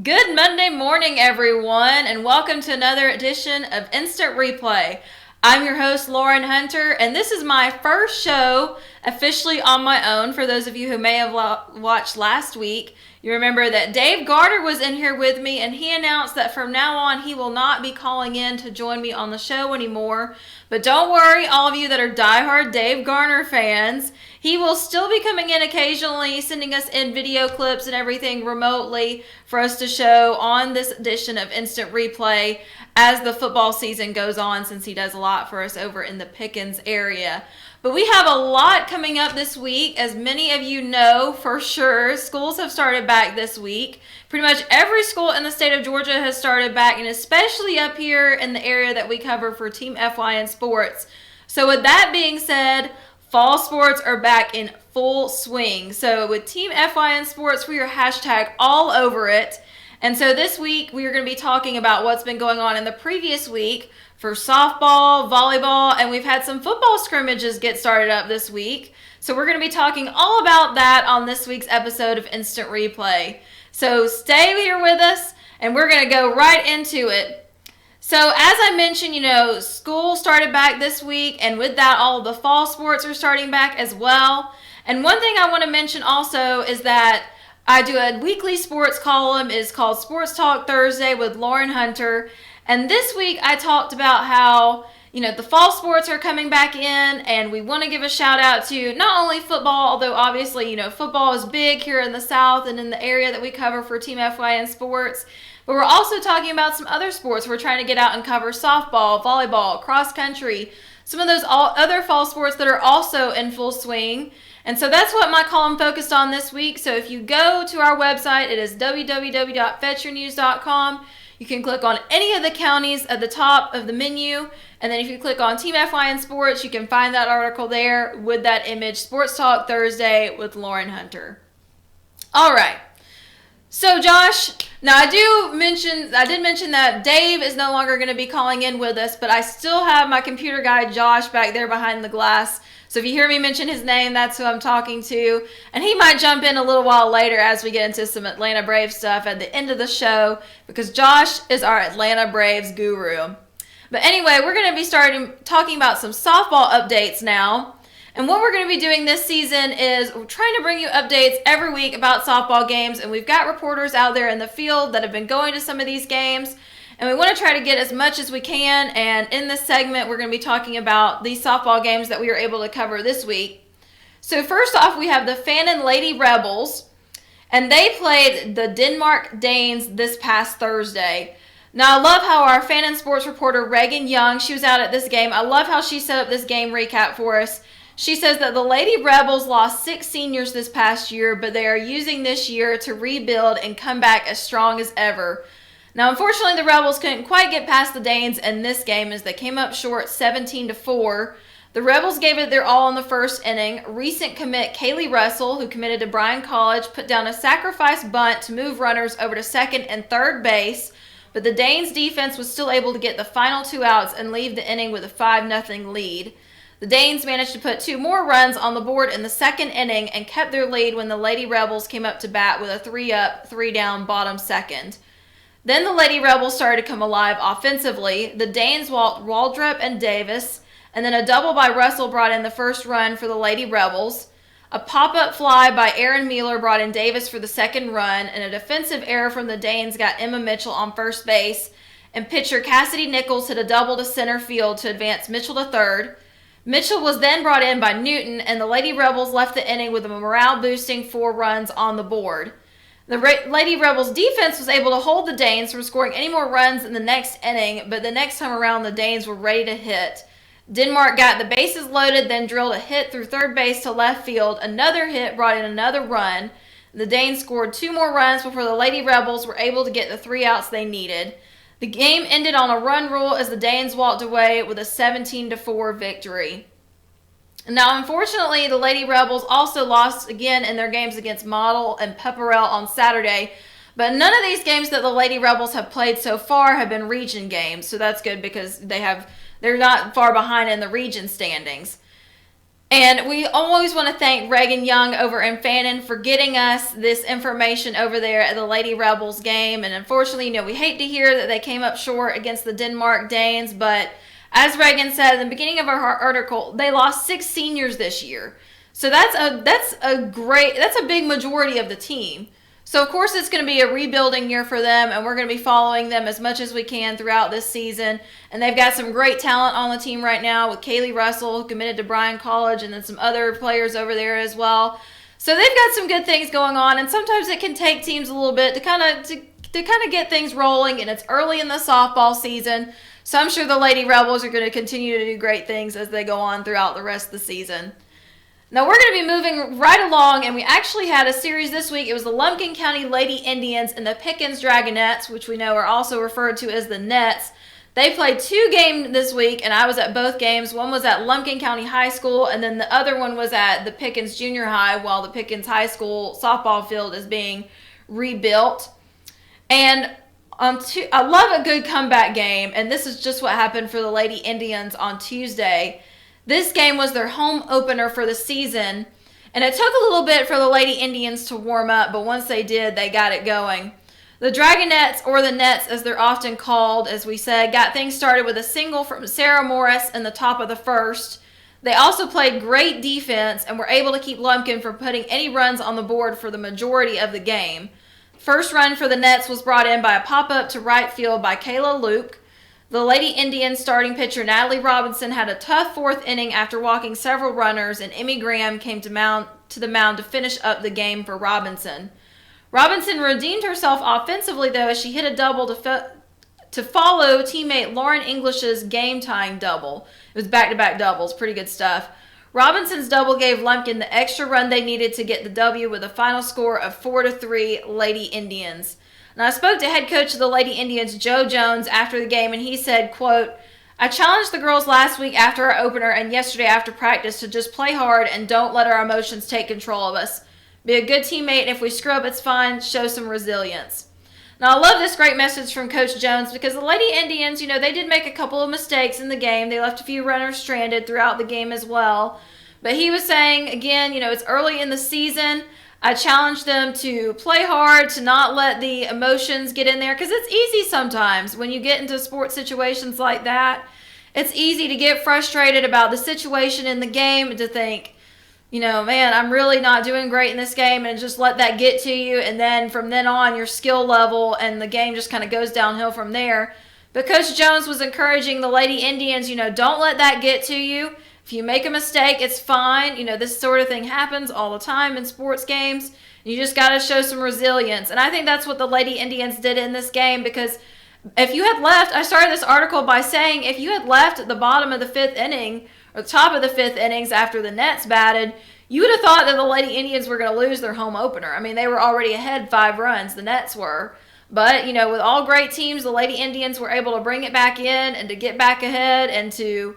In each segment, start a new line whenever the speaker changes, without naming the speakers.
Good Monday morning, everyone, and welcome to another edition of Instant Replay. I'm your host, Lauren Hunter, and this is my first show officially on my own. For those of you who may have watched last week, you remember that Dave Garner was in here with me, and he announced that from now on he will not be calling in to join me on the show anymore. But don't worry, all of you that are diehard Dave Garner fans, he will still be coming in occasionally, sending us in video clips and everything remotely for us to show on this edition of Instant Replay as the football season goes on, since he does a lot for us over in the Pickens area. But we have a lot coming up this week. As many of you know for sure, schools have started back this week. Pretty much every school in the state of Georgia has started back, and especially up here in the area that we cover for Team FYN Sports. So with that being said, fall sports are back in full swing. So with Team FYN Sports, we are hashtag all over it. And so this week, we are going to be talking about what's been going on in the previous week for softball, volleyball, and we've had some football scrimmages get started up this week. So we're going to be talking all about that on this week's episode of Instant Replay. So stay here with us, and we're going to go right into it. So as I mentioned, school started back this week, and with that, all of the fall sports are starting back as well. And one thing I want to mention also is that I do a weekly sports column. It's called Sports Talk Thursday with Lauren Hunter. And this week I talked about how, the fall sports are coming back in, and we want to give a shout out to not only football, although obviously, football is big here in the South and in the area that we cover for Team FYN Sports. But we're also talking about some other sports. We're trying to get out and cover softball, volleyball, cross country, some of those other fall sports that are also in full swing. And so that's what my column focused on this week. So if you go to our website, it is www.fetchernews.com. You can click on any of the counties at the top of the menu. And then if you click on Team FYN Sports, you can find that article there with that image, Sports Talk Thursday with Lauren Hunter. All right. So Josh, now I did mention that Dave is no longer going to be calling in with us, but I still have my computer guy Josh back there behind the glass. So if you hear me mention his name, that's who I'm talking to. And he might jump in a little while later as we get into some Atlanta Braves stuff at the end of the show, because Josh is our Atlanta Braves guru. But anyway, we're going to be talking about some softball updates now. And what we're going to be doing this season is we're trying to bring you updates every week about softball games. And we've got reporters out there in the field that have been going to some of these games. And we want to try to get as much as we can. And in this segment, we're going to be talking about these softball games that we were able to cover this week. So first off, we have the FYN Lady Rebels. And they played the Denmark Danes this past Thursday. Now, I love how our FYN Sports reporter, Reagan Young, she was out at this game. I love how she set up this game recap for us. She says that the Lady Rebels lost 6 seniors this past year, but they are using this year to rebuild and come back as strong as ever. Now, unfortunately, the Rebels couldn't quite get past the Danes in this game as they came up short 17-4. The Rebels gave it their all in the first inning. Recent commit Kaylee Russell, who committed to Bryan College, put down a sacrifice bunt to move runners over to second and third base, but the Danes defense was still able to get the final 2 outs and leave the inning with a 5-0 lead. The Danes managed to put 2 more runs on the board in the second inning and kept their lead when the Lady Rebels came up to bat with a 3-up, 3-down bottom second. Then the Lady Rebels started to come alive offensively. The Danes walked Waldrop and Davis, and then a double by Russell brought in the first run for the Lady Rebels. A pop-up fly by Aaron Mueller brought in Davis for the second run, and a defensive error from the Danes got Emma Mitchell on first base, and pitcher Cassidy Nichols hit a double to center field to advance Mitchell to third. Mitchell was then brought in by Newton, and the Lady Rebels left the inning with a morale-boosting 4 runs on the board. The Lady Rebels defense was able to hold the Danes from scoring any more runs in the next inning, but the next time around the Danes were ready to hit. Denmark got the bases loaded, then drilled a hit through third base to left field. Another hit brought in another run. The Danes scored 2 more runs before the Lady Rebels were able to get the 3 outs they needed. The game ended on a run rule as the Danes walked away with a 17-4 victory. Now, unfortunately, the Lady Rebels also lost again in their games against Model and Pepperell on Saturday, but none of these games that the Lady Rebels have played so far have been region games, so that's good because they're not far behind in the region standings. And we always want to thank Reagan Young over in Fannin for getting us this information over there at the Lady Rebels game. And unfortunately, we hate to hear that they came up short against the Denmark Danes, but as Reagan said in the beginning of our article, they lost 6 seniors this year. So that's a big majority of the team. So of course it's going to be a rebuilding year for them, and we're going to be following them as much as we can throughout this season. And they've got some great talent on the team right now with Kaylee Russell, who committed to Bryan College, and then some other players over there as well. So they've got some good things going on, and sometimes it can take teams a little bit to kind of get things rolling, and it's early in the softball season. So I'm sure the Lady Rebels are going to continue to do great things as they go on throughout the rest of the season. Now we're going to be moving right along, and we actually had a series this week. It was the Lumpkin County Lady Indians and the Pickens Dragonettes, which we know are also referred to as the Nets. They played 2 games this week, and I was at both games. One was at Lumpkin County High School, and then the other one was at the Pickens Junior High while the Pickens High School softball field is being rebuilt. And I love a good comeback game, and this is just what happened for the Lady Indians on Tuesday. This game was their home opener for the season, and it took a little bit for the Lady Indians to warm up, but once they did, they got it going. The Dragonettes, or the Nets as they're often called, as we said, got things started with a single from Sarah Morris in the top of the first. They also played great defense and were able to keep Lumpkin from putting any runs on the board for the majority of the game. First run for the Nets was brought in by a pop-up to right field by Kayla Luke. The Lady Indians starting pitcher Natalie Robinson had a tough 4th inning after walking several runners, and Emmy Graham came to the mound to finish up the game for Robinson. Robinson redeemed herself offensively, though, as she hit a double to follow teammate Lauren English's game-tying double. It was back-to-back doubles. Pretty good stuff. Robinson's double gave Lumpkin the extra run they needed to get the W with a final score of 4-3 Lady Indians. Now, I spoke to head coach of the Lady Indians, Joe Jones, after the game, and he said, quote, "I challenged the girls last week after our opener and yesterday after practice to just play hard and don't let our emotions take control of us. Be a good teammate, and if we screw up, it's fine. Show some resilience." Now, I love this great message from Coach Jones because the Lady Indians, they did make a couple of mistakes in the game. They left a few runners stranded throughout the game as well. But he was saying, again, it's early in the season. I challenged them to play hard, to not let the emotions get in there, because it's easy sometimes when you get into sports situations like that. It's easy to get frustrated about the situation in the game and to think, man, I'm really not doing great in this game, and just let that get to you. And then from then on, your skill level and the game just kind of goes downhill from there. But Coach Jones was encouraging the Lady Indians, don't let that get to you. If you make a mistake, it's fine. This sort of thing happens all the time in sports games. You just got to show some resilience. And I think that's what the Lady Indians did in this game, because if you had left, I started this article by saying if you had left at the bottom of the 5th inning or the top of the 5th innings after the Nets batted, you would have thought that the Lady Indians were going to lose their home opener. I mean, they were already ahead 5 runs. The Nets were. But, with all great teams, the Lady Indians were able to bring it back in and to get back ahead and to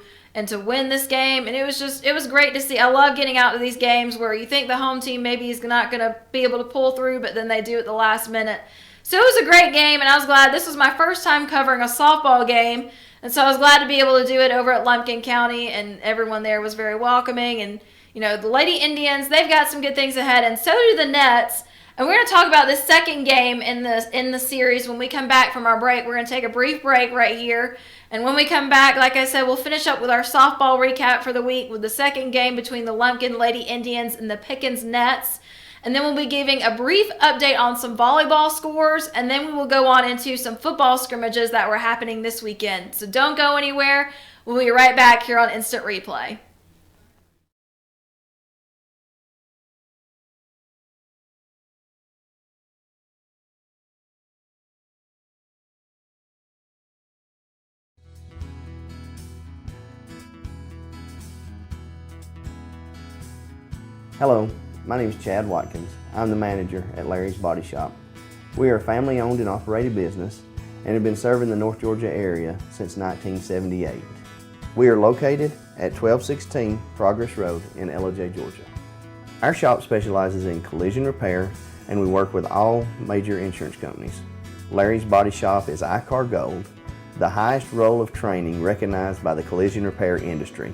win this game. And it was great to see. I love getting out to these games where you think the home team maybe is not going to be able to pull through, but then they do at the last minute. So it was a great game, and I was glad. This was my first time covering a softball game, and so I was glad to be able to do it over at Lumpkin County, and everyone there was very welcoming. And, the Lady Indians, they've got some good things ahead, and so do the Nets. And we're going to talk about this second game in the series when we come back from our break. We're going to take a brief break right here. And when we come back, like I said, we'll finish up with our softball recap for the week with the second game between the Lumpkin Lady Indians and the Pickens Nets. And then we'll be giving a brief update on some volleyball scores. And then we will go on into some football scrimmages that were happening this weekend. So don't go anywhere. We'll be right back here on Instant Replay.
Hello, my name is Chad Watkins. I'm the manager at Larry's Body Shop. We are a family-owned and operated business and have been serving the North Georgia area since 1978. We are located at 1216 Progress Road in LOJ, Georgia. Our shop specializes in collision repair, and we work with all major insurance companies. Larry's Body Shop is ICAR Gold, the highest role of training recognized by the collision repair industry.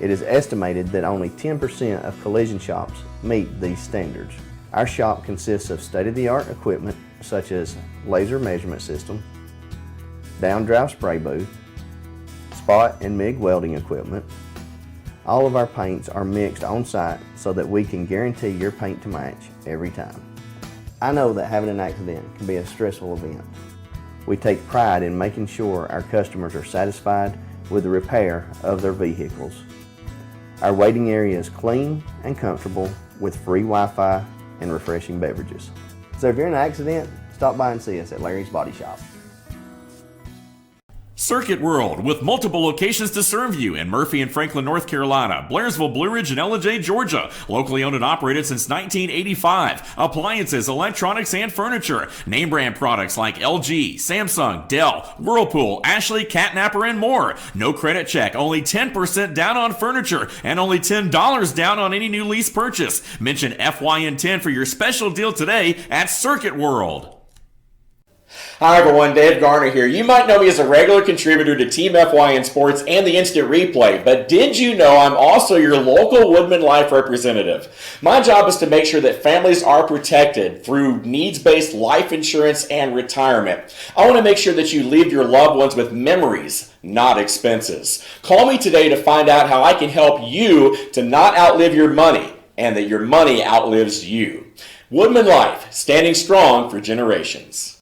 It is estimated that only 10% of collision shops meet these standards. Our shop consists of state-of-the-art equipment such as laser measurement system, down-drive spray booth, spot and MIG welding equipment. All of our paints are mixed on site so that we can guarantee your paint to match every time. I know that having an accident can be a stressful event. We take pride in making sure our customers are satisfied with the repair of their vehicles. Our waiting area is clean and comfortable with free Wi-Fi and refreshing beverages. So if you're in an accident, stop by and see us at Larry's Body Shop.
Circuit World, with multiple locations to serve you in Murphy and Franklin, North Carolina, Blairsville, Blue Ridge, and Ellijay, Georgia. Locally owned and operated since 1985. Appliances, electronics, and furniture. Name brand products like LG, Samsung, Dell, Whirlpool, Ashley, Catnapper, and more. No credit check, only 10% down on furniture, and only $10 down on any new lease purchase. Mention FYN10 for your special deal today at Circuit World.
Hi everyone, Dave Garner here. You might know me as a regular contributor to Team FYN Sports and the Instant Replay, but did you know I'm also your local Woodman Life representative? My job is to make sure that families are protected through needs-based life insurance and retirement. I want to make sure that you leave your loved ones with memories, not expenses. Call me today to find out how I can help you to not outlive your money and that your money outlives you. Woodman Life, standing strong for generations.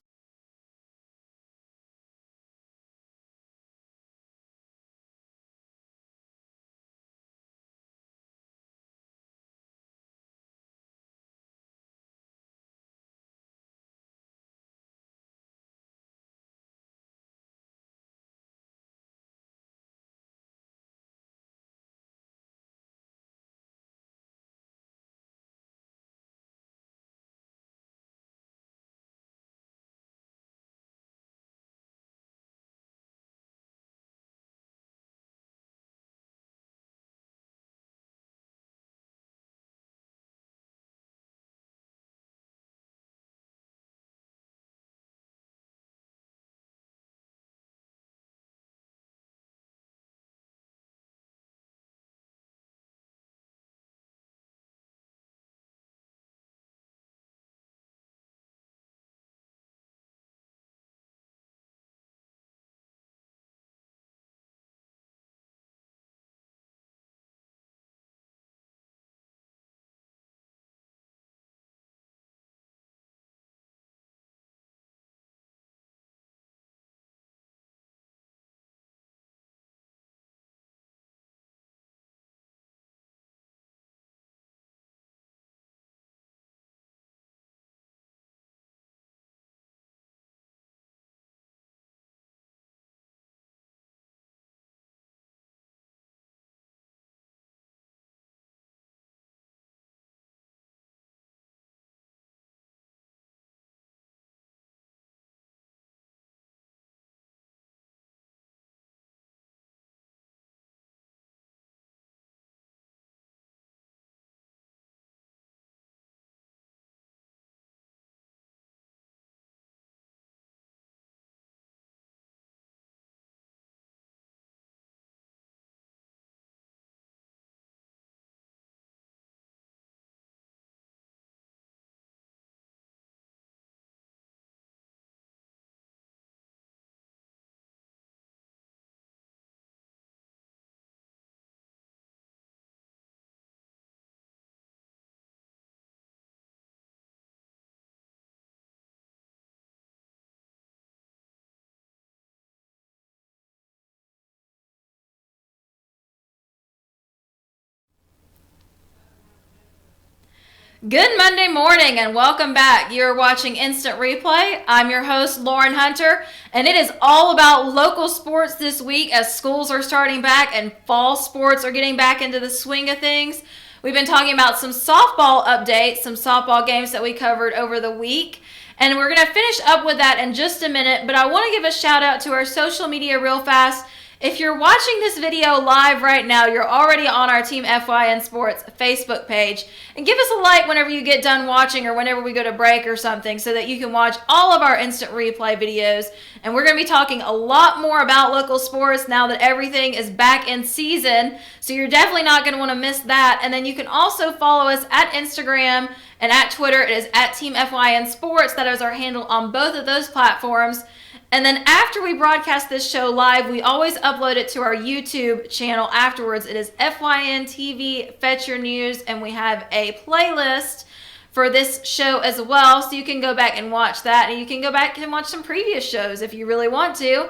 Good Monday morning and welcome back. You're watching Instant Replay. I'm your host, Lauren Hunter, and it is all about local sports this week as schools are starting back and fall sports are getting back into the swing of things. We've been talking about some softball updates, some softball games that we covered over the week, and we're going to finish up with that in just a minute, but I want to give a shout out to our social media real fast. If you're watching this video live right now, you're already on our Team FYN Sports Facebook page. And give us a like whenever you get done watching or whenever we go to break or something so that you can watch all of our instant replay videos. And we're going to be talking a lot more about local sports now that everything is back in season. So you're definitely not going to want to miss that. And then you can also follow us at Instagram and at Twitter. It is at Team FYN Sports. That is our handle on both of those platforms. And then after we broadcast this show live, we always upload it to our YouTube channel afterwards. It is FYNTV Fetch Your News, and we have a playlist for this show as well, so you can go back and watch that, and you can go back and watch some previous shows if you really want to.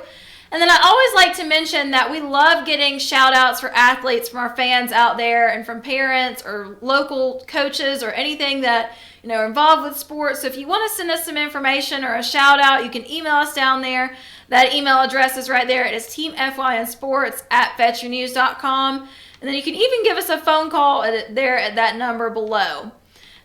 And then I always like to mention that we love getting shout outs for athletes from our fans out there and from parents or local coaches or anything that are involved with sports. So if you want to send us some information or a shout out, you can email us down there. That email address is right there. It is teamfynsports@fetchyournews.com. And then you can even give us a phone call there at that number below.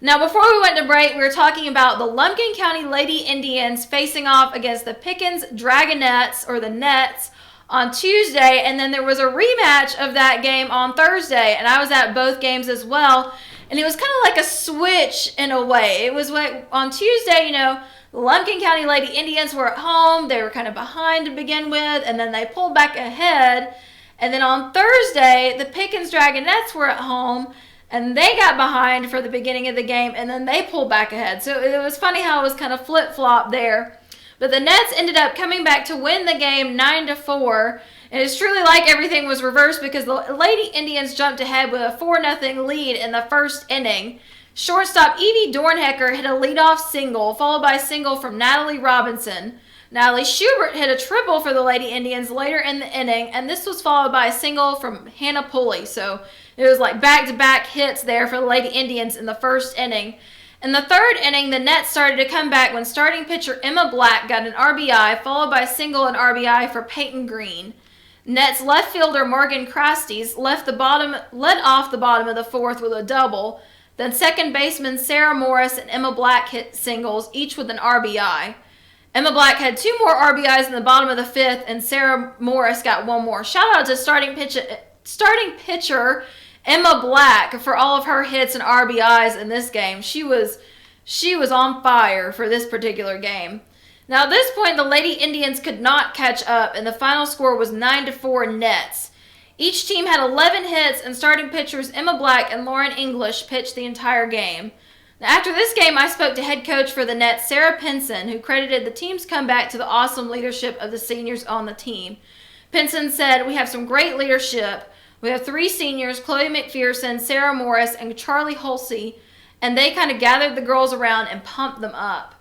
Now, before we went to break, we were talking about the Lumpkin County Lady Indians facing off against the Pickens Dragonettes, or the Nets, on Tuesday, and then there was a rematch of that game on Thursday, and I was at both games as well, and it was kind of like a switch in a way. It was like on Tuesday, the Lumpkin County Lady Indians were at home, they were kind of behind to begin with, and then they pulled back ahead, and then on Thursday, the Pickens Dragonettes were at home, and they got behind for the beginning of the game, and then they pulled back ahead. So it was funny how it was kind of flip-flop there. But the Nets ended up coming back to win the game 9-4. And it's truly like everything was reversed because the Lady Indians jumped ahead with a 4-0 lead in the first inning. Shortstop Evie Dornhecker hit a leadoff single, followed by a single from Natalie Robinson. Natalie Schubert hit a triple for the Lady Indians later in the inning, and this was followed by a single from Hannah Pulley. So it was like back-to-back hits there for the Lady Indians in the first inning. In the third inning, the Nets started to come back when starting pitcher Emma Black got an RBI, followed by a single and RBI for Peyton Green. Nets left fielder Morgan Crasties led off the bottom of the fourth with a double. Then second baseman Sarah Morris and Emma Black hit singles, each with an RBI. Emma Black had 2 more RBIs in the bottom of the fifth, and Sarah Morris got 1 more. Shout out to starting pitcher Emma Black for all of her hits and RBIs in this game. She was on fire for this particular game. Now at this point, the Lady Indians could not catch up, and the final score was 9-4 Nets. Each team had 11 hits, and starting pitchers Emma Black and Lauren English pitched the entire game. Now, after this game, I spoke to head coach for the Nets, Sarah Pinson, who credited the team's comeback to the awesome leadership of the seniors on the team. Pinson said, "We have some great leadership. We have 3 seniors, Chloe McPherson, Sarah Morris, and Charlie Holsey, and they kind of gathered the girls around and pumped them up."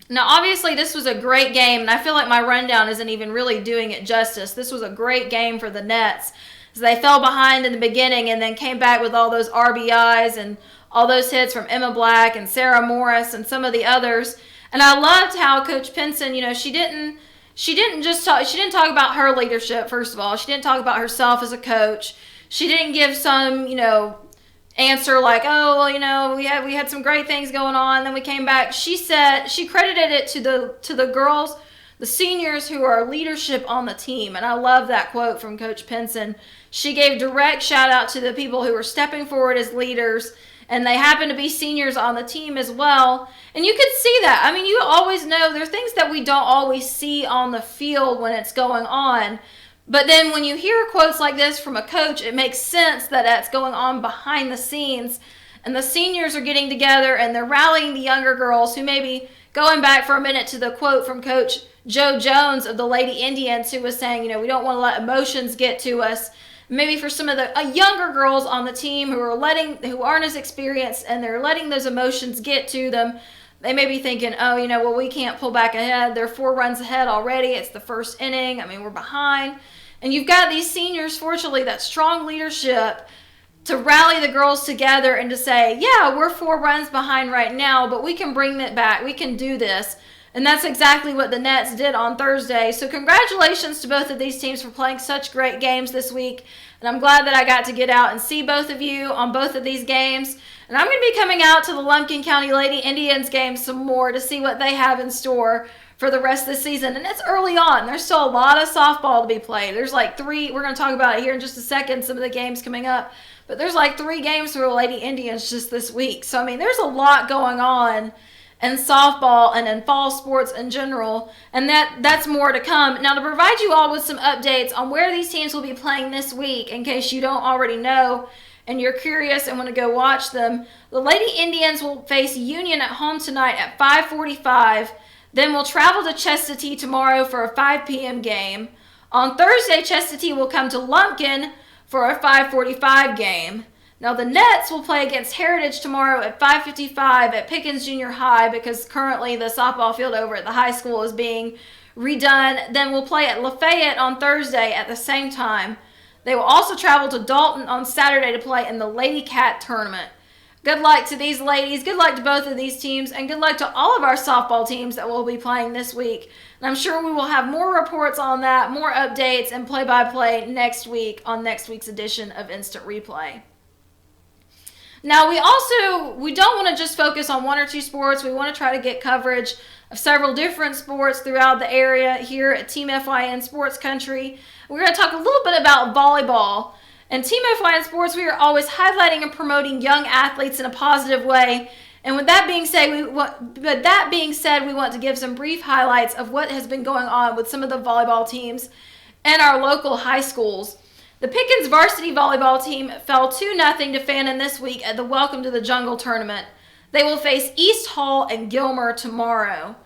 Now, obviously, this was a great game, and I feel like my rundown isn't even really doing it justice. This was a great game for the Nets, as they fell behind in the beginning and then came back with all those RBIs and all those hits from Emma Black and Sarah Morris and some of the others. And I loved how Coach Pinson, she didn't talk about her leadership, first of all. She didn't talk about herself as a coach. She didn't give some, answer like, "Oh, well, we had some great things going on, then we came back." She said she credited it to the girls, the seniors who are leadership on the team. And I love that quote from Coach Pinson. She gave direct shout out to the people who were stepping forward as leaders, and they happen to be seniors on the team as well. And you could see that. I mean, you always know there are things that we don't always see on the field when it's going on. But then when you hear quotes like this from a coach, it makes sense that that's going on behind the scenes. And the seniors are getting together and they're rallying the younger girls who may be going back for a minute to the quote from Coach Joe Jones of the Lady Indians, who was saying, we don't want to let emotions get to us. Maybe for some of the younger girls on the team who aren't as experienced and they're letting those emotions get to them, they may be thinking, we can't pull back ahead. They're 4 runs ahead already. It's the first inning. We're behind. And you've got these seniors, fortunately, that strong leadership to rally the girls together and to say, yeah, we're 4 runs behind right now, but we can bring it back. We can do this. And that's exactly what the Nets did on Thursday. So congratulations to both of these teams for playing such great games this week. And I'm glad that I got to get out and see both of you on both of these games. And I'm going to be coming out to the Lumpkin County Lady Indians game some more to see what they have in store for the rest of the season. And it's early on. There's still a lot of softball to be played. There's like 3, we're going to talk about it here in just a second, some of the games coming up. But there's like 3 games for the Lady Indians just this week. So, I mean, there's a lot going on in softball and in fall sports in general. And that's more to come. Now, to provide you all with some updates on where these teams will be playing this week, in case you don't already know and you're curious and want to go watch them, the Lady Indians will face Union at home tonight at 5:45. Then we'll travel to Chestatee tomorrow for a 5 p.m. game. On Thursday, Chestatee will come to Lumpkin for a 5:45 game. Now, the Nets will play against Heritage tomorrow at 5:55 at Pickens Junior High, because currently the softball field over at the high school is being redone. Then we'll play at Lafayette on Thursday at the same time. They will also travel to Dalton on Saturday to play in the Lady Cat tournament. Good luck to these ladies. Good luck to both of these teams, and good luck to all of our softball teams that will be playing this week. And I'm sure we will have more reports on that, more updates, and play-by-play next week on next week's edition of Instant Replay. Now, we don't want to just focus on 1 or 2 sports. We want to try to get coverage of several different sports throughout the area here at Team FYN Sports Country. We're going to talk a little bit about volleyball. And Team FYN Sports, we are always highlighting and promoting young athletes in a positive way. And with that being said, we want to give some brief highlights of what has been going on with some of the volleyball teams and our local high schools. The Pickens varsity volleyball team fell 2-0 to Fannin this week at the Welcome to the Jungle tournament. They will face East Hall and Gilmer tomorrow.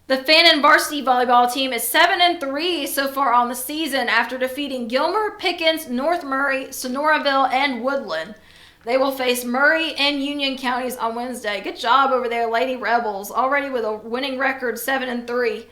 The Fannin varsity volleyball team is 7-3 so far on the season after defeating Gilmer, Pickens, North Murray, Sonoraville, and Woodland. They will face Murray and Union counties on Wednesday. Good job over there, Lady Rebels, already with a winning record 7-3.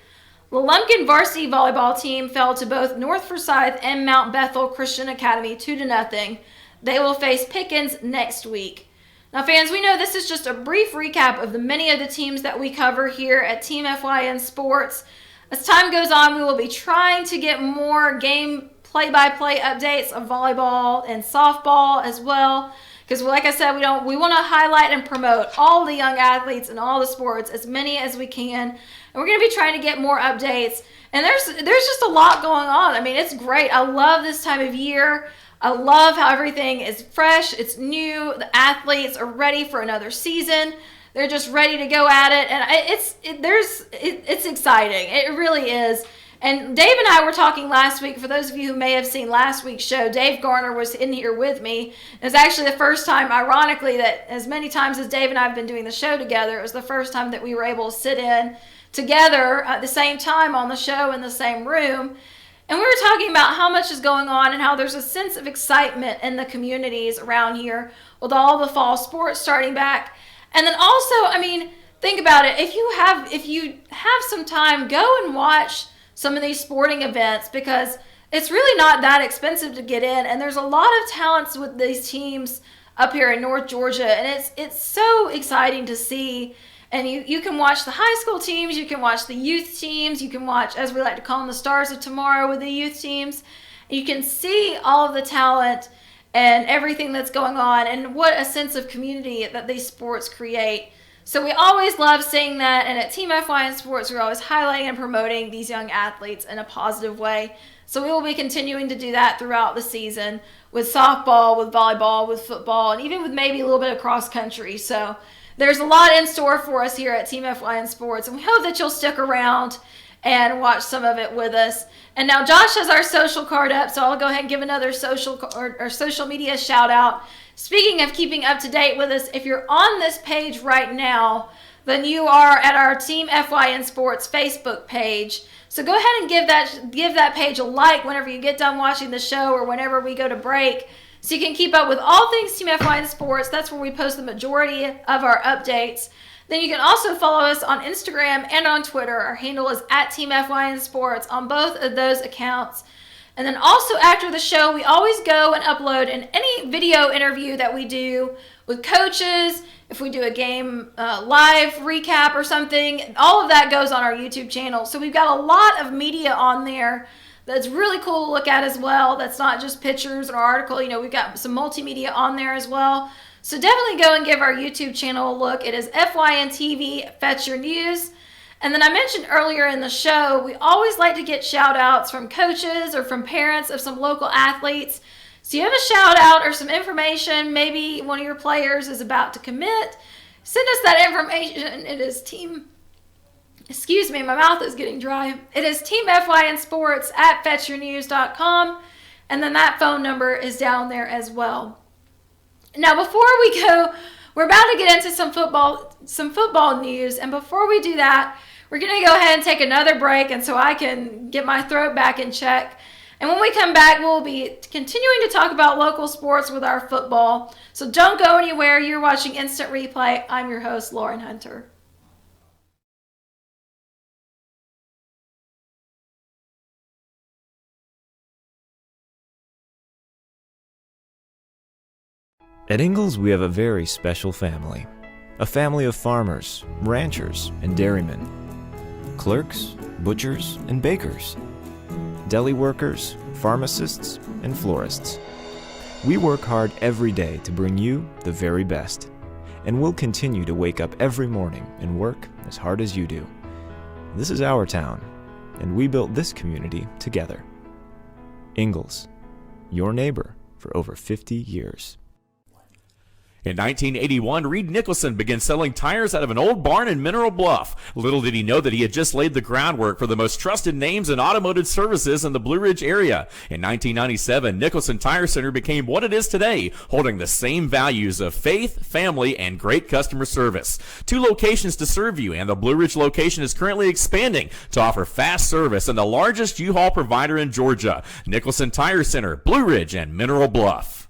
The Lumpkin varsity volleyball team fell to both North Forsyth and Mount Bethel Christian Academy 2-0. They will face Pickens next week. Now, fans, we know this is just a brief recap of the many of the teams that we cover here at Team FYN Sports. As time goes on, we will be trying to get more game play-by-play updates of volleyball and softball as well. Because, like I said, we want to highlight and promote all the young athletes in all the sports, as many as we can. And we're going to be trying to get more updates. And there's just a lot going on. I mean, it's great. I love this time of year. I love how everything is fresh. It's new. The athletes are ready for another season. They're just ready to go at it. And it's exciting. It really is. And Dave and I were talking last week. For those of you who may have seen last week's show, Dave Garner was in here with me. It was actually the first time, ironically, that as many times as Dave and I have been doing the show together, it was the first time that we were able to sit in together at the same time on the show in the same room. And we were talking about how much is going on and how there's a sense of excitement in the communities around here with all the fall sports starting back. And then also, I mean, think about it. If you have some time, go and watch some of these sporting events, because it's really not that expensive to get in. And there's a lot of talents with these teams up here in North Georgia. And it's so exciting to see. And you can watch the high school teams, you can watch the youth teams, you can watch, as we like to call them, the Stars of Tomorrow with the youth teams. You can see all of the talent and everything that's going on, and what a sense of community that these sports create. So we always love seeing that, and at Team FYN Sports, we're always highlighting and promoting these young athletes in a positive way. So we will be continuing to do that throughout the season with softball, with volleyball, with football, and even with maybe a little bit of cross country. So there's a lot in store for us here at Team FYN Sports, and we hope that you'll stick around and watch some of it with us. And now Josh has our social card up, so I'll go ahead and give another social media shout out. Speaking of keeping up to date with us, if you're on this page right now, then you are at our Team FYN Sports Facebook page. So go ahead and give that page a like whenever you get done watching the show or whenever we go to break, so you can keep up with all things Team FYN Sports. That's where we post the majority of our updates. Then you can also follow us on Instagram and on Twitter. Our handle is at Team FYN Sports on both of those accounts. And then also after the show, we always go and upload any video interview that we do with coaches. If we do a game live recap or something, all of that goes on our YouTube channel. So we've got a lot of media on there that's really cool to look at as well. That's not just pictures or article. You know, we've got some multimedia on there as well. So definitely go and give our YouTube channel a look. It is FYNTV, Fetch Your News. And then I mentioned earlier in the show, we always like to get shout outs from coaches or from parents of some local athletes. So you have a shout out or some information, maybe one of your players is about to commit, send us that information. It is excuse me, my mouth is getting dry. It is teamfynsports@fetchyournews.com. And then that phone number is down there as well. Now, before we go, we're about to get into some football news. And before we do that, we're going to go ahead and take another break, and so I can get my throat back in check. And when we come back, we'll be continuing to talk about local sports with our football. So don't go anywhere. You're watching Instant Replay. I'm your host, Lauren Hunter.
At Ingalls, we have a very special family. A family of farmers, ranchers, and dairymen. Clerks, butchers, and bakers. Deli workers, pharmacists, and florists. We work hard every day to bring you the very best. And we'll continue to wake up every morning and work as hard as you do. This is our town, and we built this community together. Ingalls, your neighbor for over 50 years.
In 1981, Reed Nicholson began selling tires out of an old barn in Mineral Bluff. Little did he know that he had just laid the groundwork for the most trusted names in automotive services in the Blue Ridge area. In 1997, Nicholson Tire Center became what it is today, holding the same values of faith, family, and great customer service. 2 locations to serve you, and the Blue Ridge location is currently expanding to offer fast service and the largest U-Haul provider in Georgia. Nicholson Tire Center, Blue Ridge, and Mineral Bluff.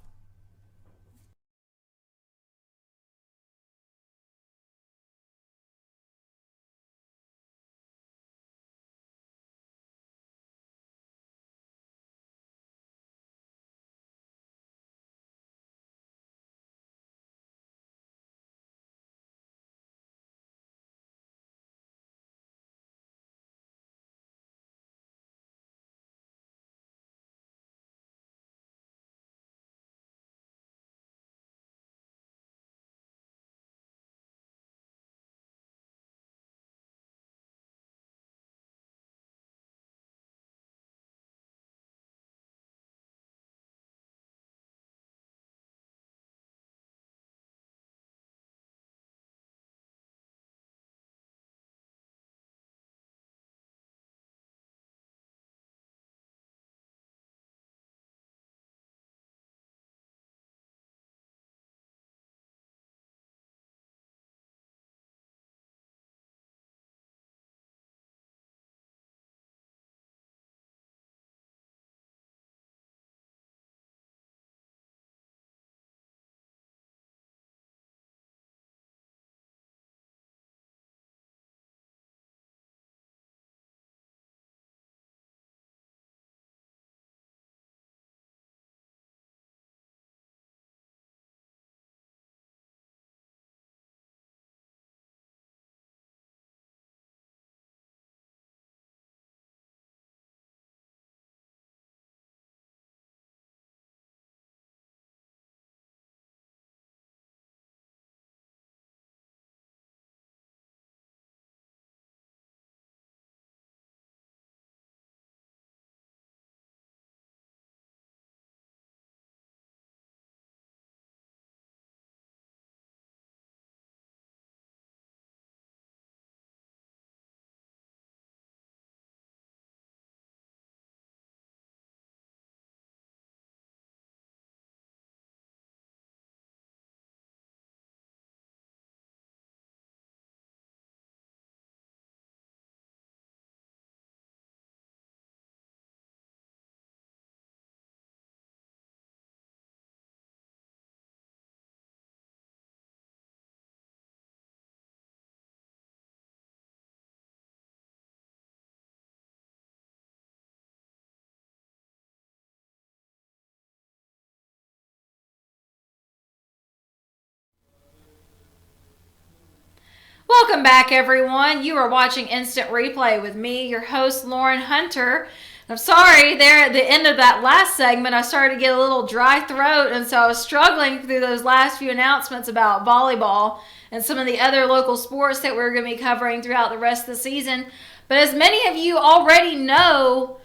Welcome back, everyone. You are watching Instant Replay with me, your host, Lauren Hunter. I'm sorry, there at the end of that last segment, I started to get a little dry throat, and so I was struggling through those last few announcements about volleyball. and some of the other local sports that we're going to be covering throughout the rest of the season. But as many of you already know,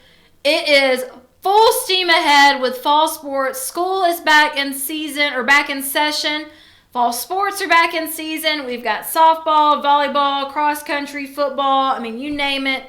it is full steam ahead with fall sports. School is back in season, or back in session. Fall sports are back in season. We've got softball, volleyball, cross country, football. I mean, you name it.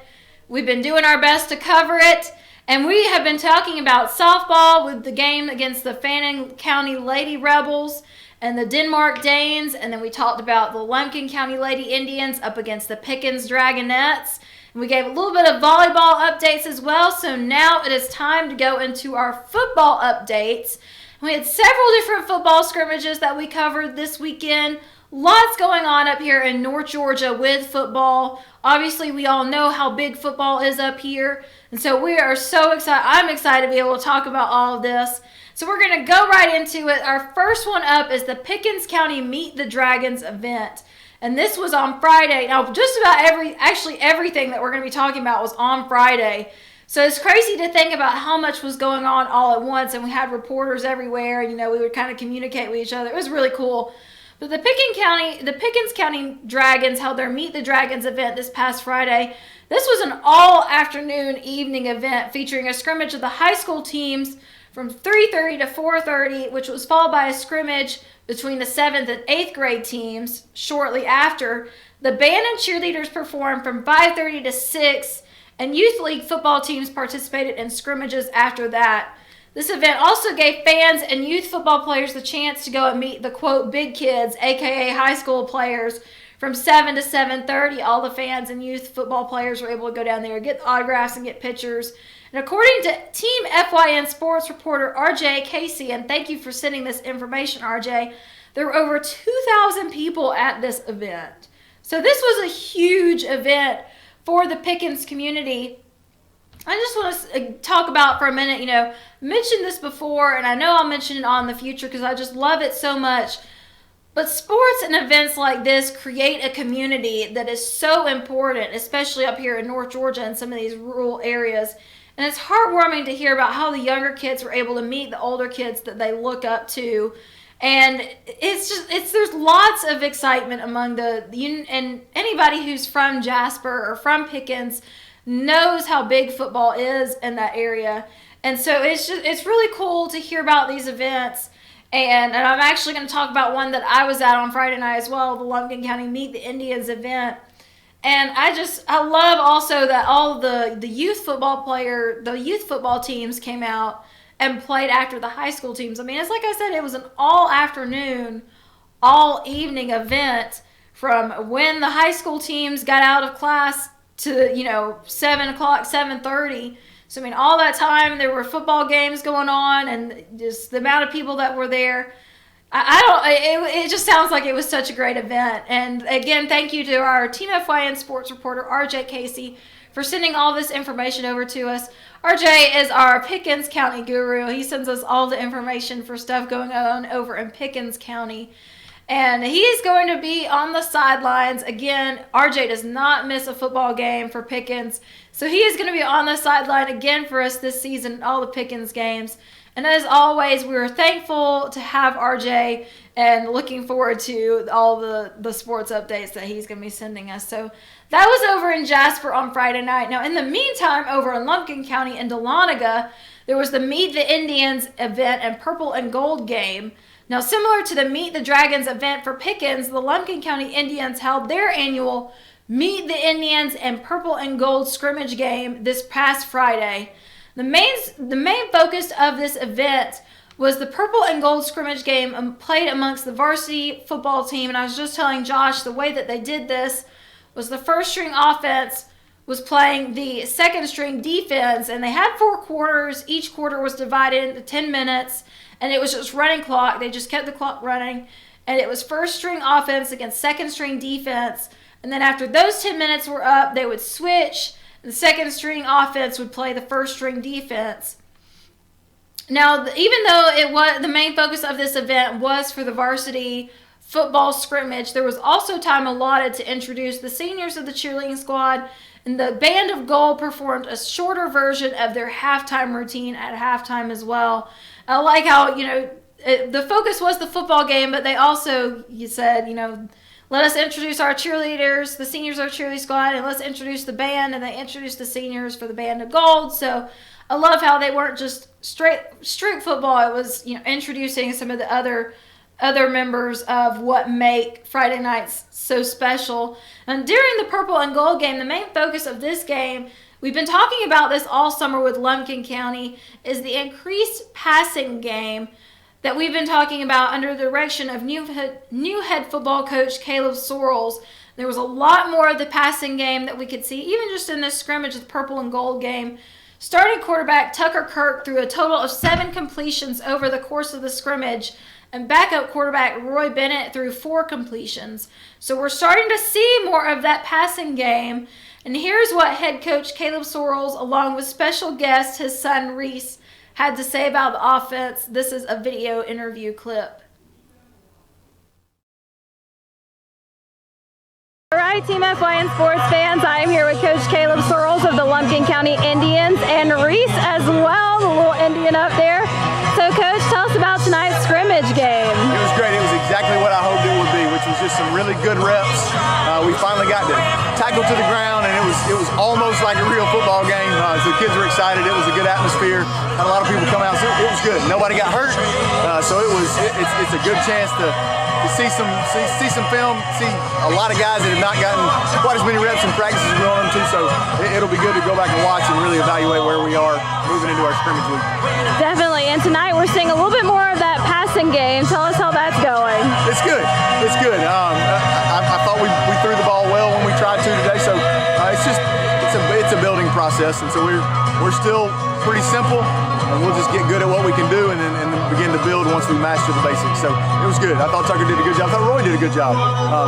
We've been doing our best to cover it. And we have been talking about softball with the game against the FYN County Lady Rebels and the Denmark Danes. And then we talked about the Lumpkin County Lady Indians up against the Pickens Dragonettes. And we gave a little bit of volleyball updates as well. So now it is time to go into our football updates. We had several different football scrimmages that we covered this weekend. Lots going on up here in North Georgia with football. Obviously, we all know how big football is up here. And so we are so excited. I'm excited to be able to talk about all of this. So we're going to go right into it. Our first one up is the Pickens County Meet the Dragons event. And this was on Friday. Now, just about everything that we're going to be talking about was on Friday. So it's crazy to think about how much was going on all at once, and we had reporters everywhere. You know, we would kind of communicate with each other. It was really cool. But the Pickens County Dragons held their Meet the Dragons event this past Friday. This was an all-afternoon evening event featuring a scrimmage of the high school teams from 3:30 to 4:30, which was followed by a scrimmage between the 7th and 8th grade teams shortly after. The band and cheerleaders performed from 5:30 to 6. And youth league football teams participated in scrimmages after that. This event also gave fans and youth football players the chance to go and meet the, quote, big kids, aka high school players, from 7 to 7:30. All the fans and youth football players were able to go down there, get autographs and get pictures. And according to Team FYN sports reporter RJ Casey, and thank you for sending this information, RJ, there were over 2,000 people at this event. So this was a huge event for the Pickens community. I just want to talk about for a minute, you know, mentioned this before, and I know I'll mention it on the future because I just love it so much. But sports and events like this create a community that is so important, especially up here in North Georgia and some of these rural areas. And it's heartwarming to hear about how the younger kids were able to meet the older kids that they look up to. And there's lots of excitement among and anybody who's from Jasper or from Pickens knows how big football is in that area. And so it's really cool to hear about these events. And I'm actually going to talk about one that I was at on Friday night as well, the Lumpkin County Meet the Indians event. And I love also that all the youth football teams came out and played after the high school teams. I mean, it's like I said, it was an all-afternoon, all-evening event from when the high school teams got out of class to, 7 o'clock, 7:30. So, I mean, all that time there were football games going on and just the amount of people that were there. It just sounds like it was such a great event. And again, thank you to our Team FYN sports reporter, RJ Casey, for sending all this information over to us. RJ is our Pickens County guru. He sends us all the information for stuff going on over in Pickens County. And he is going to be on the sidelines. Again, RJ does not miss a football game for Pickens. So he is going to be on the sideline again for us this season, all the Pickens games. And as always, we're thankful to have RJ and looking forward to all the sports updates that he's going to be sending us. So that was over in Jasper on Friday night. Now, in the meantime, over in Lumpkin County in Dahlonega, there was the Meet the Indians event and Purple and Gold game. Now, similar to the Meet the Dragons event for Pickens, the Lumpkin County Indians held their annual Meet the Indians and Purple and Gold scrimmage game this past Friday. The main focus of this event was the Purple and Gold scrimmage game played amongst the varsity football team. And I was just telling Josh the way that they did this was the first string offense was playing the second string defense, and they had 4 quarters. Each quarter was divided into 10 minutes, and it was just running clock. They just kept the clock running, and it was first string offense against second string defense. And then after those 10 minutes were up, they would switch. The second string offense would play the first string defense. Now, even though the main focus of this event was for the varsity football scrimmage, there was also time allotted to introduce the seniors of the cheerleading squad, and the Band of Gold performed a shorter version of their halftime routine at halftime as well. I like how, the focus was the football game, but they also, let us introduce our cheerleaders, the seniors are cheerleading squad, and let's introduce the band, and they introduced the seniors for the band of gold. So I love how they weren't just straight football. It was, introducing some of the other members of what make Friday nights so special. And during the purple and gold game, the main focus of this game, we've been talking about this all summer with Lumpkin County, is the increased passing game that we've been talking about under the direction of new head football coach Caleb Sorrells. There was a lot more of the passing game that we could see, even just in this scrimmage, the purple and gold game. Starting quarterback Tucker Kirk threw a total of 7 completions over the course of the scrimmage, and backup quarterback Roy Bennett threw 4 completions. So we're starting to see more of that passing game. And here's what head coach Caleb Sorrells, along with special guest his son Reese, had to say about the offense. This is a video interview clip.
All right, Team FYN sports fans, I am here with Coach Caleb Sorrells of the Lumpkin County Indians, and Reese as well, the little Indian up there. So, Coach, tell us about tonight's scrimmage game.
It was great. It was exactly what I hoped it would be, which was just some really good reps. We finally got to tackle to the ground, and it was almost like a real football game. So the kids were excited. It was a good atmosphere. Had a lot of people come out. So it was good. Nobody got hurt. So it's a good chance to see some film, see a lot of guys that have not gotten quite as many reps in practice as we want them to. So it'll be good to go back and watch and really evaluate where we are moving into our scrimmage week.
Definitely. And tonight we're seeing a little bit more of that passing game. Tell us how that's going.
It's good. It's good. I thought we threw the ball well when we tried to today. So it's a building process, and so we're still pretty simple, and we'll just get good at what we can do, and then begin to build once we master the basics. So it was good. I thought Tucker did a good job. I thought Roy did a good job.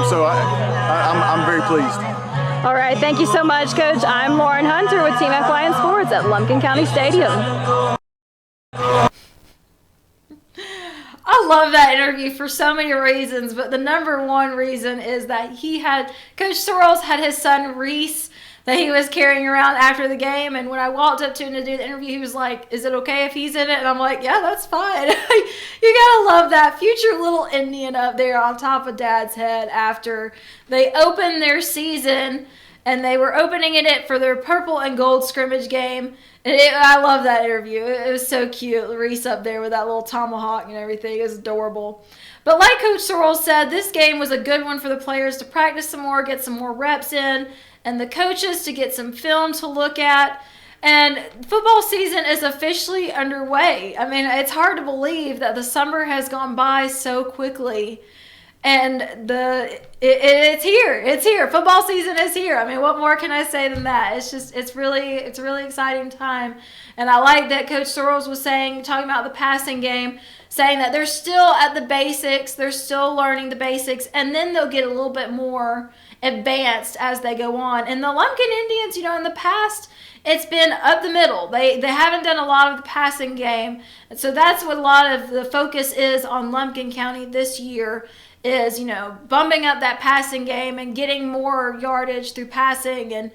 So I'm very pleased.
All right, thank you so much, Coach. I'm Lauren Hunter with Team FYN Sports at Lumpkin County Stadium.
I love that interview for so many reasons, but the number one reason is that Coach Sorrells had his son Reese that he was carrying around after the game, and when I walked up to him to do the interview, he was like, "Is it okay if he's in it?" And I'm like, "Yeah, that's fine." You gotta love that future little Indian up there on top of Dad's head after they opened their season, and they were opening it for their purple and gold scrimmage game. And I love that interview. It was so cute. Reese up there with that little tomahawk and everything. It was adorable. But like Coach Sorrells said, this game was a good one for the players to practice some more, get some more reps in, and the coaches to get some film to look at. And football season is officially underway. I mean, it's hard to believe that the summer has gone by so quickly. And it's here. It's here. Football season is here. I mean, what more can I say than that? It's a really exciting time. And I like that Coach Sorrells was talking about the passing game, saying that they're still at the basics. They're still learning the basics, and then they'll get a little bit more advanced as they go on. And the Lumpkin Indians, in the past, it's been up the middle. They haven't done a lot of the passing game. And so that's what a lot of the focus is on Lumpkin County this year, is, bumping up that passing game and getting more yardage through passing. And,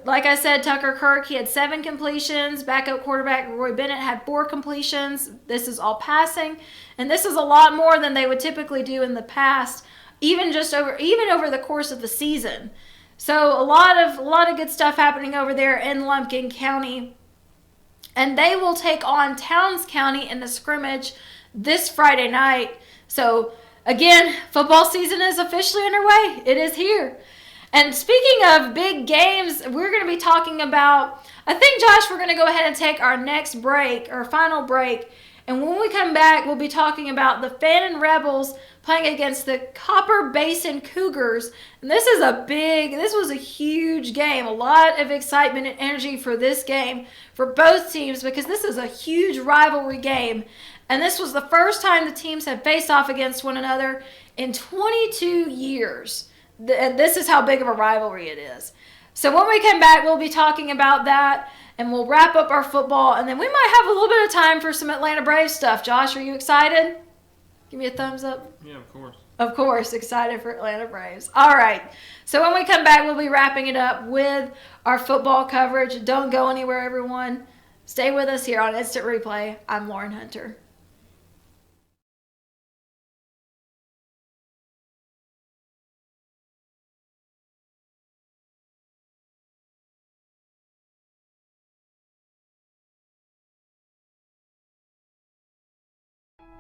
like I said, Tucker Kirk, he had 7 completions. Backup quarterback Roy Bennett had 4 completions. This is all passing. And this is a lot more than they would typically do in the past, even over the course of the season. So a lot of good stuff happening over there in Lumpkin County. And they will take on Towns County in the scrimmage this Friday night. So again, football season is officially underway. It is here. And speaking of big games, we're going to be talking about, I think, Josh, we're going to go ahead and take our next break, our final break. And when we come back, we'll be talking about the FYN Rebels playing against the Copper Basin Cougars. And this was a huge game. A lot of excitement and energy for this game for both teams, because this is a huge rivalry game. And this was the first time the teams had faced off against one another in 22 years. And this is how big of a rivalry it is. So when we come back, we'll be talking about that, and we'll wrap up our football, and then we might have a little bit of time for some Atlanta Braves stuff. Josh, are you excited? Give me a thumbs up.
Yeah, of course.
Of course, excited for Atlanta Braves. All right. So when we come back, we'll be wrapping it up with our football coverage. Don't go anywhere, everyone. Stay with us here on Instant Replay. I'm Lauren Hunter.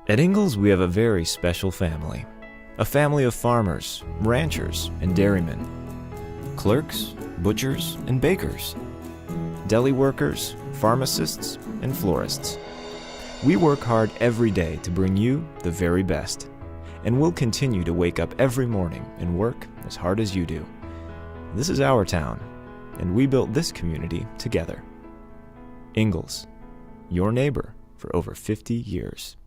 At Ingalls, we have a very special family. A family of farmers, ranchers, and dairymen. Clerks, butchers, and bakers. Deli workers, pharmacists, and florists. We work hard every day to bring you the very best. And we'll continue to wake up every morning and work as hard as you do. This is our town, and we built this community together. Ingalls, your neighbor for over 50 years.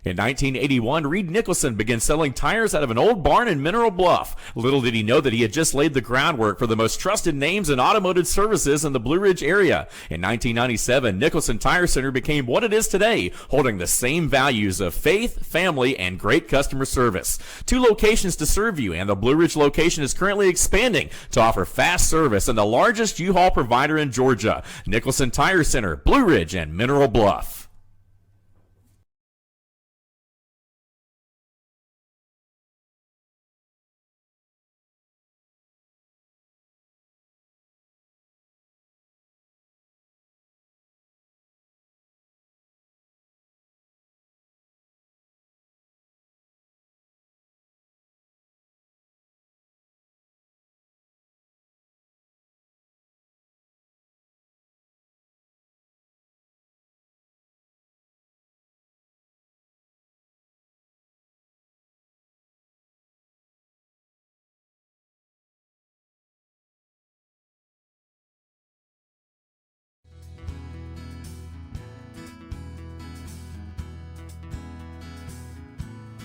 In 1981, Reed Nicholson began selling tires out of an old barn in Mineral Bluff. Little did he know that he had just laid the groundwork for the most trusted names in automotive services in the Blue Ridge area. In 1997, Nicholson Tire Center became what it is today, holding the same values of faith, family, and great customer service. 2 locations to serve you, and the Blue Ridge location is currently expanding to offer fast service and the largest U-Haul provider in Georgia. Nicholson Tire Center, Blue Ridge, and Mineral Bluff.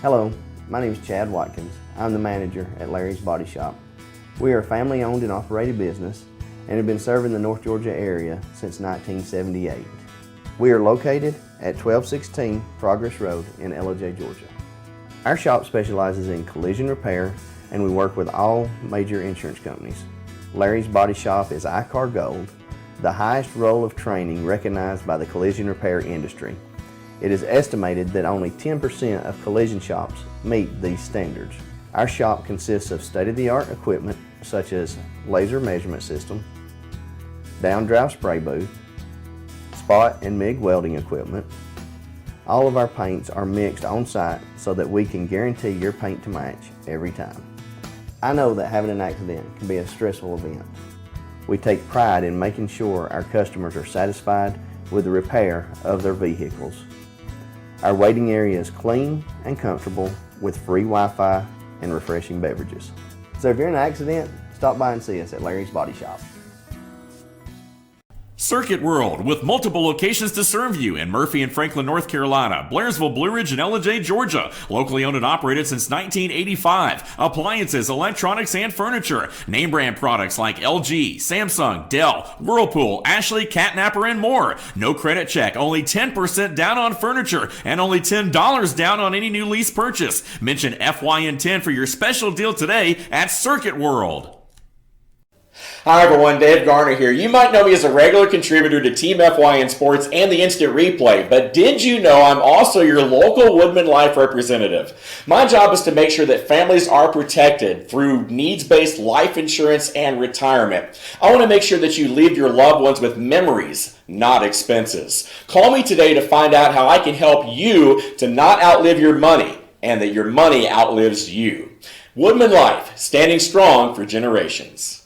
Hello, my name is Chad Watkins. I'm the manager at Larry's Body Shop. We are a family-owned and operated business and have been serving the North Georgia area since 1978. We are located at 1216 Progress Road in LJ, Georgia. Our shop specializes in collision repair and we work with all major insurance companies. Larry's Body Shop is ICAR Gold, the highest role of training recognized by the collision repair industry. It is estimated that only 10% of collision shops meet these standards. Our shop consists of state-of-the-art equipment such as laser measurement system, down-drive spray booth, spot and MIG welding equipment. All of our paints are mixed on-site so that we can guarantee your paint to match every time. I know that having an accident can be a stressful event. We take pride in making sure our customers are satisfied with the repair of their vehicles. Our waiting area is clean and comfortable with free Wi-Fi and refreshing beverages. So if you're in an accident, stop by and see us at Larry's Body Shop.
Circuit World, with multiple locations to serve you in Murphy and Franklin, North Carolina, Blairsville, Blue Ridge, and LJ, Georgia. Locally owned and operated since 1985. Appliances, electronics, and furniture. Name brand products like LG, Samsung, Dell, Whirlpool, Ashley, Catnapper, and more. No credit check, only 10% down on furniture, and only $10 down on any new lease purchase. Mention FYN10 for your special deal today at Circuit World.
Hi everyone, Dave Garner here. You might know me as a regular contributor to Team FYN Sports and the Instant Replay, but did you know I'm also your local Woodman Life representative? My job is to make sure that families are protected through needs-based life insurance and retirement. I want to make sure that you leave your loved ones with memories, not expenses. Call me today to find out how I can help you to not outlive your money and that your money outlives you. Woodman Life, standing strong for generations.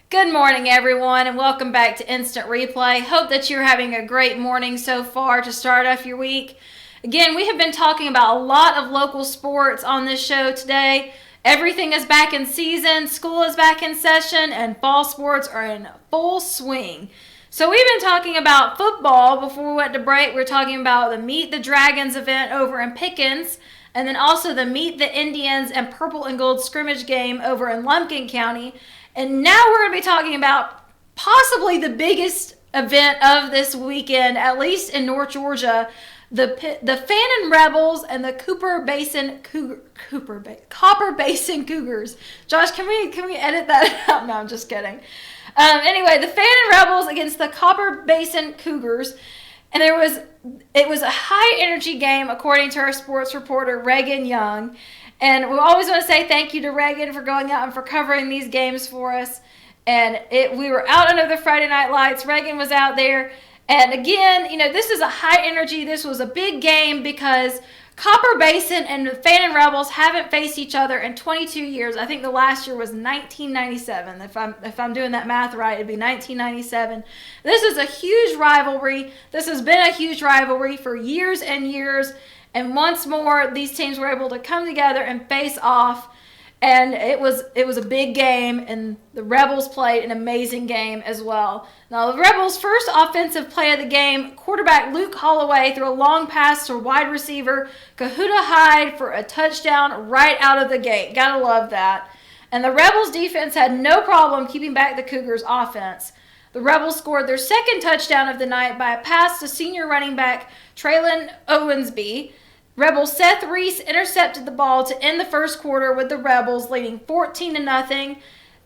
Good morning, everyone, and welcome back to Instant Replay. Hope that you're having a great morning so far to start off your week. Again, we have been talking about a lot of local sports on this show today. Everything is back in season, school is back in session, and fall sports are in full swing. So we've been talking about football before we went to break. We were talking about the Meet the Dragons event over in Pickens, and then also the Meet the Indians and Purple and Gold scrimmage game over in Lumpkin County. And now we're going to be talking about possibly the biggest event of this weekend, at least in North Georgia, the FYN Rebels and the Copper Basin Cougars. Josh, can we edit that out? No, I'm just kidding. Anyway, the FYN Rebels against the Copper Basin Cougars, and it was a high energy game according to our sports reporter Reagan Young. And we always want to say thank you to Reagan for going out and for covering these games for us. And we were out under the Friday night lights. Reagan was out there. And again, this is a high energy. This was a big game because Copper Basin and the FYN Rebels haven't faced each other in 22 years. I think the last year was 1997. If I'm doing that math right, it'd be 1997. This is a huge rivalry. This has been a huge rivalry for years and years. And once more, these teams were able to come together and face off. And it was a big game, and the Rebels played an amazing game as well. Now, the Rebels' first offensive play of the game, quarterback Luke Holloway threw a long pass to wide receiver Kahuta Hyde for a touchdown right out of the gate. Gotta love that. And the Rebels' defense had no problem keeping back the Cougars' offense. The Rebels scored their second touchdown of the night by a pass to senior running back Traylon Owensby. Rebels Seth Reese intercepted the ball to end the first quarter with the Rebels leading 14-0.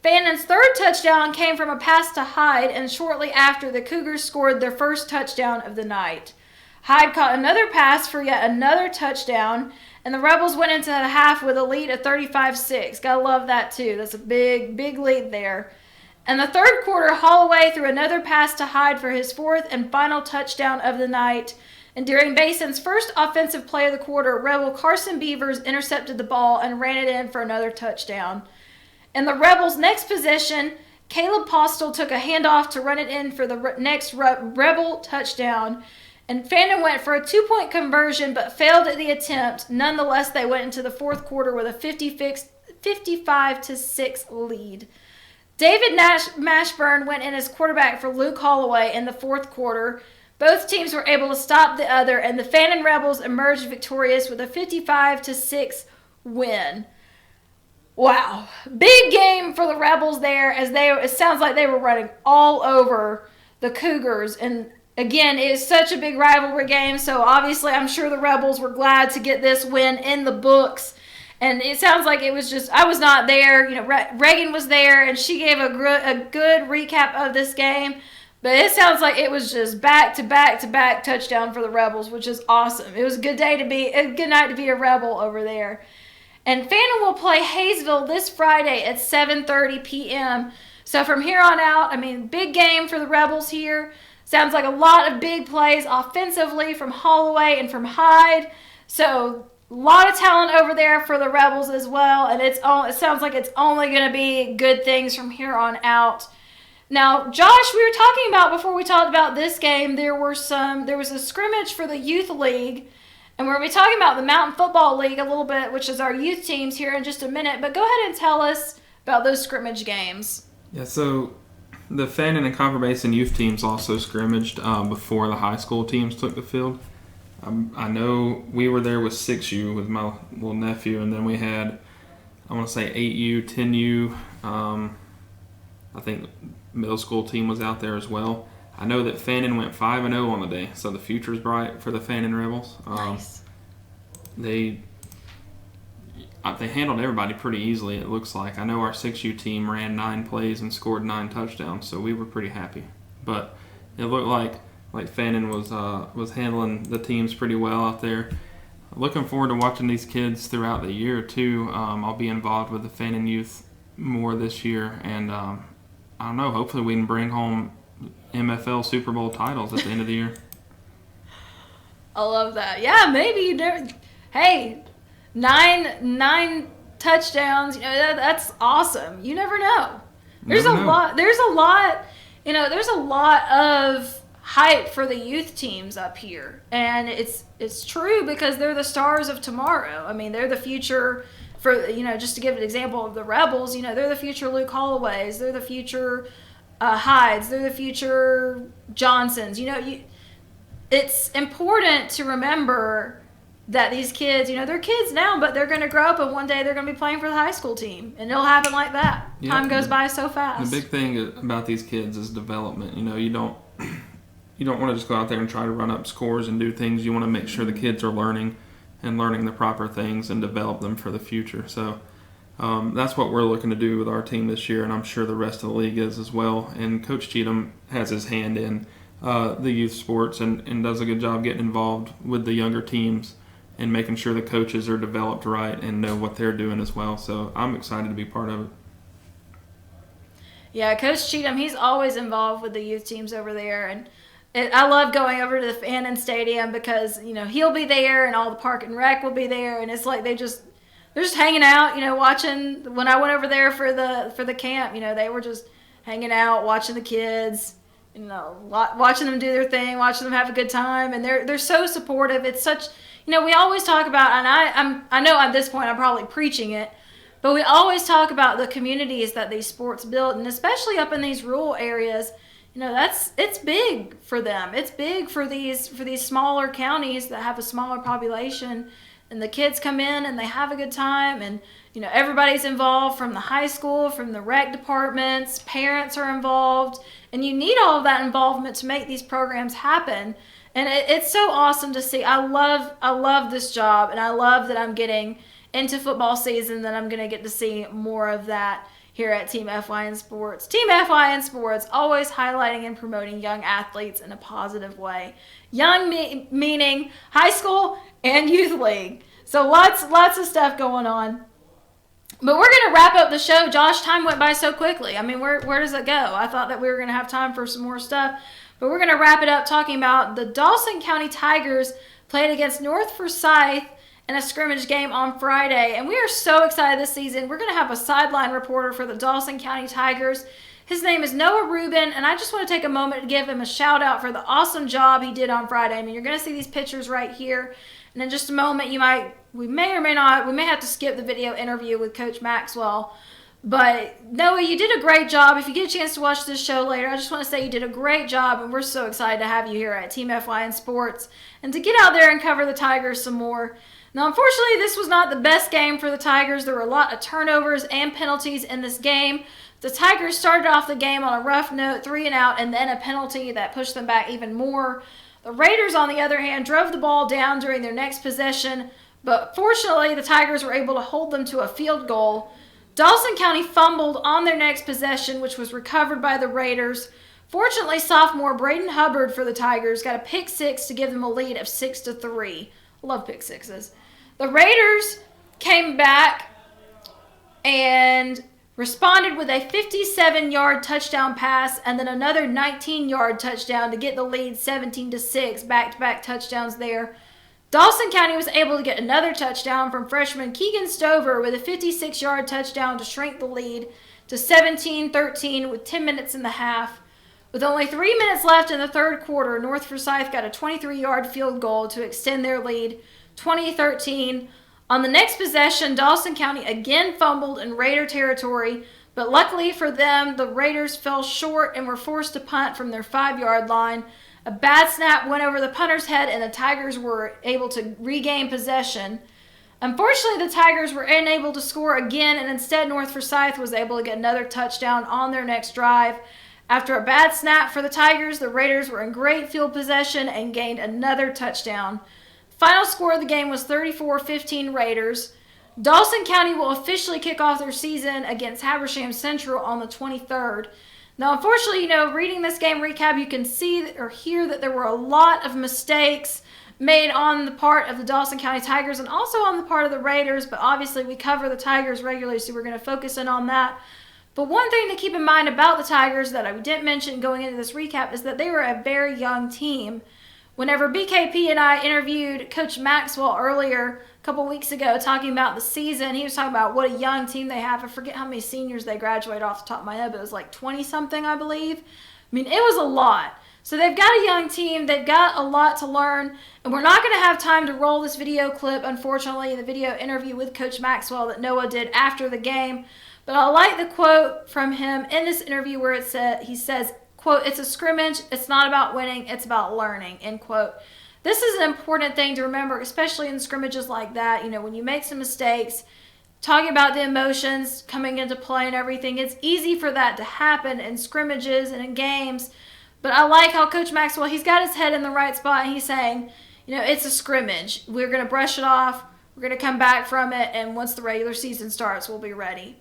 Fannon's third touchdown came from a pass to Hyde, and shortly after, the Cougars scored their first touchdown of the night. Hyde caught another pass for yet another touchdown, and the Rebels went into the half with a lead of 35-6. Gotta love that too. That's a big, big lead there. In the third quarter, Holloway threw another pass to Hyde for his fourth and final touchdown of the night. And during Basin's first offensive play of the quarter, Rebel Carson Beavers intercepted the ball and ran it in for another touchdown. In the Rebels' next possession, Caleb Postel took a handoff to run it in for the next Rebel touchdown. And Fannin went for a 2-point conversion but failed at the attempt. Nonetheless, they went into the fourth quarter with a 55-6 lead. David Mashburn went in as quarterback for Luke Holloway in the fourth quarter. Both teams were able to stop the other, and the Fannin Rebels emerged victorious with a 55-6 win. Wow. Big game for the Rebels there, as it sounds like they were running all over the Cougars. And again, it is such a big rivalry game, so obviously I'm sure the Rebels were glad to get this win in the books. And it sounds like it was just, I was not there. Reagan was there, and she gave a good recap of this game. But it sounds like it was just back-to-back touchdown for the Rebels, which is awesome. It was a good night to be a Rebel over there. And Fannin will play Hayesville this Friday at 7:30 p.m. So from here on out, big game for the Rebels here. Sounds like a lot of big plays offensively from Holloway and from Hyde. So a lot of talent over there for the Rebels as well. And it sounds like it's only going to be good things from here on out. Now, Josh, we were talking about before we talked about this game, there was a scrimmage for the Youth League, and we're going to be talking about the Mountain Football League a little bit, which is our youth teams here in just a minute, but go ahead and tell us about those scrimmage games.
Yeah, so the Fannin and Copper Basin youth teams also scrimmaged before the high school teams took the field. I know we were there with 6U with my little nephew, and then we had, I want to say 8U, 10U, I think middle school team was out there as well. I know that Fannin went 5-0 on the day, so the future's bright for the Fannin Rebels.
Nice.
They handled everybody pretty easily, it looks like. I know our 6U team ran 9 plays and scored 9 touchdowns, so we were pretty happy. But it looked like Fannin was handling the teams pretty well out there. Looking forward to watching these kids throughout the year too. I'll be involved with the Fannin youth more this year, and I don't know, hopefully we can bring home MFL Super Bowl titles at the end of the year.
I love that. Yeah, maybe you never. Hey, nine touchdowns. That's awesome. You never know. There's a lot. There's a lot. There's a lot of hype for the youth teams up here, and it's true because they're the stars of tomorrow. I mean, they're the future. For just to give an example of the Rebels, they're the future Luke Holloways. They're the future Hydes. They're the future Johnsons. It's important to remember that these kids, they're kids now, but they're going to grow up and one day they're going to be playing for the high school team, and it'll happen like that. Yep. Time goes by so fast.
The big thing about these kids is development. You don't want to just go out there and try to run up scores and do things. You want to make sure the kids are learning the proper things and develop them for the future. So that's what we're looking to do with our team this year, and I'm sure the rest of the league is as well. And Coach Cheatham has his hand in the youth sports and does a good job getting involved with the younger teams and making sure the coaches are developed right and know what they're doing as well. So I'm excited to be part of it.
Yeah, Coach Cheatham, he's always involved with the youth teams over there, and I love going over to the FYN Stadium because he'll be there and all the park and rec will be there, and it's like they're just hanging out, watching. When I went over there for the camp, they were just hanging out, watching the kids, watching them do their thing, watching them have a good time, and they're so supportive. It's such, we always talk about, and I know at this point I'm probably preaching it, but we always talk about the communities that these sports build, and especially up in these rural areas. It's big for them. It's big for these smaller counties that have a smaller population, and the kids come in and they have a good time, and everybody's involved from the high school, from the rec departments, parents are involved, and you need all of that involvement to make these programs happen. And it's so awesome to see. I love this job, and I love that I'm getting into football season, that I'm going to get to see more of that here at Team FYN Sports. Team FYN Sports, always highlighting and promoting young athletes in a positive way. Young meaning high school and youth league. So lots of stuff going on. But we're going to wrap up the show. Josh, time went by so quickly. I mean, where does it go? I thought that we were going to have time for some more stuff. But we're going to wrap it up talking about the Dawson County Tigers playing against North Forsyth in a scrimmage game on Friday. And we are so excited this season. We're going to have a sideline reporter for the Dawson County Tigers. His name is Noah Rubin, and I just want to take a moment to give him a shout out for the awesome job he did on Friday. I mean, you're going to see these pictures right here. And in just a moment, we may have to skip the video interview with Coach Maxwell. But Noah, you did a great job. If you get a chance to watch this show later, I just want to say you did a great job, and we're so excited to have you here at Team FYN Sports and to get out there and cover the Tigers some more. Now, unfortunately, this was not the best game for the Tigers. There were a lot of turnovers and penalties in this game. The Tigers started off the game on a rough note, 3 and out, and then a penalty that pushed them back even more. The Raiders, on the other hand, drove the ball down during their next possession, but fortunately, the Tigers were able to hold them to a field goal. Dawson County fumbled on their next possession, which was recovered by the Raiders. Fortunately, sophomore Braden Hubbard for the Tigers got a pick six to give them a lead of 6-3. Love pick sixes. The Raiders came back and responded with a 57-yard touchdown pass and then another 19-yard touchdown to get the lead 17-6, back-to-back touchdowns there. Dawson County was able to get another touchdown from freshman Keegan Stover with a 56-yard touchdown to shrink the lead to 17-13 with 10 minutes in the half. With only 3 minutes left in the third quarter, North Forsyth got a 23-yard field goal to extend their lead 20-13. On the next possession, Dawson County again fumbled in Raider territory, but luckily for them, the Raiders fell short and were forced to punt from their 5-yard line. A bad snap went over the punter's head, and the Tigers were able to regain possession. Unfortunately, the Tigers were unable to score again, and instead North Forsyth was able to get another touchdown on their next drive. After a bad snap for the Tigers, the Raiders were in great field possession and gained another touchdown. Final score of the game was 34-15 Raiders. Dawson County will officially kick off their season against Habersham Central on the 23rd. Now, unfortunately, reading this game recap, you can see or hear that there were a lot of mistakes made on the part of the Dawson County Tigers and also on the part of the Raiders, but obviously we cover the Tigers regularly, so we're going to focus in on that. But one thing to keep in mind about the Tigers that I didn't mention going into this recap is that they were a very young team. Whenever BKP and I interviewed Coach Maxwell earlier couple weeks ago talking about the season. He was talking about what a young team they have. I forget how many seniors they graduated off the top of my head, but it was like 20-something, I believe. I mean, it was a lot. So they've got a young team. They've got a lot to learn. And we're not going to have time to roll this video clip, unfortunately, the video interview with Coach Maxwell that Noah did after the game. But I like the quote from him in this interview where he says, quote, "It's a scrimmage. It's not about winning. It's about learning," end quote. This is an important thing to remember, especially in scrimmages like that. You know, when you make some mistakes, talking about the emotions coming into play and everything, it's easy for that to happen in scrimmages and in games. But I like how Coach Maxwell, he's got his head in the right spot, and he's saying, you know, it's a scrimmage. We're going to brush it off. We're going to come back from it, and once the regular season starts, we'll be ready.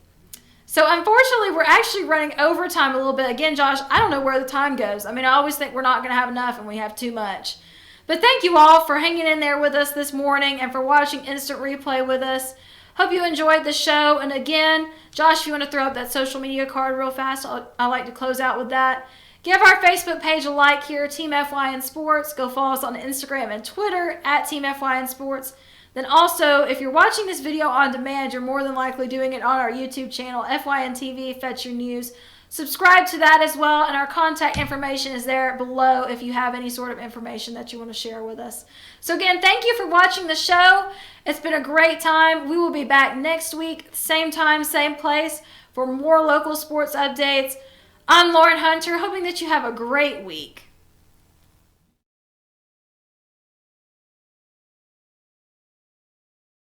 So unfortunately, we're actually running overtime a little bit. Again, Josh, I don't know where the time goes. I mean, I always think we're not going to have enough and we have too much. But thank you all for hanging in there with us this morning and for watching Instant Replay with us. Hope you enjoyed the show. And again, Josh, if you want to throw up that social media card real fast, I like to close out with that. Give our Facebook page a like here, Team FYN Sports. Go follow us on Instagram and Twitter at Team FYN Sports. Then also, if you're watching this video on demand, you're more than likely doing it on our YouTube channel, FYNTV, Fetch Your News. Subscribe to that as well, and our contact information is there below if you have any sort of information that you want to share with us. So again, thank you for watching the show. It's been a great time. We will be back next week, same time, same place, for more local sports updates. I'm Lauren Hunter, hoping that you have a great week.